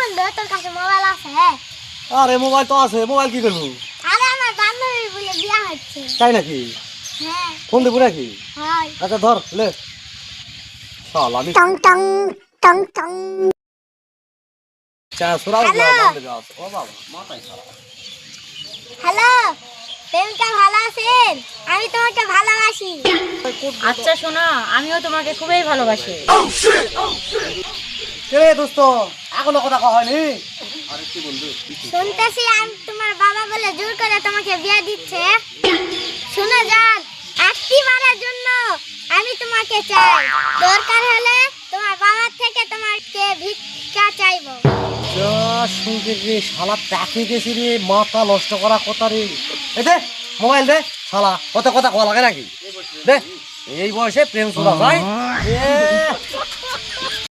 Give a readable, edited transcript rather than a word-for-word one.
বন্ধু তোর কাছে মোবাইল আছে? আরে মোবাইল তো আছে, মোবাইল কি করবো? আরে আমার বান্ধবী বলে বিয়া হচ্ছে। তাই নাকি? হ্যাঁ ফোন দেবো নাকি? হয়। আচ্ছা ধর লে। শাল আমি টং টং টং টং। চা সুরাও হ্যালো। বান্ধবী আছে। ও বাবা মাথায় খারাপ। হ্যালো, প্রেমিকা ভালো আছেন? আমি তোমাকে ভালোবাসি। আচ্ছা শোনা, আমিও তোমাকে খুবই ভালোবাসি। কে রে দোস্ত, এখনো কথা কওয়া হয়নি? আরে কি বন্ধু? শুনতেছি আমি তোমার বাবা বলে জোর করে তোমাকে বিয়ে দিচ্ছে। শোনো জান, একটিবারের জন্য আমি তোমাকে চাই। দরকার হলে তোমার বাবার থেকে তোমাকে ভিক্ষা চাইবো। যা শুনতে রে শালা প্যাকে গেছি রে, মাথা নষ্ট করা কথা রে। এই দে মোবাইল দে শালা, কত কথা কওয়া লাগে নাকি? দে এই বয়সে প্রেম শুরু হয়।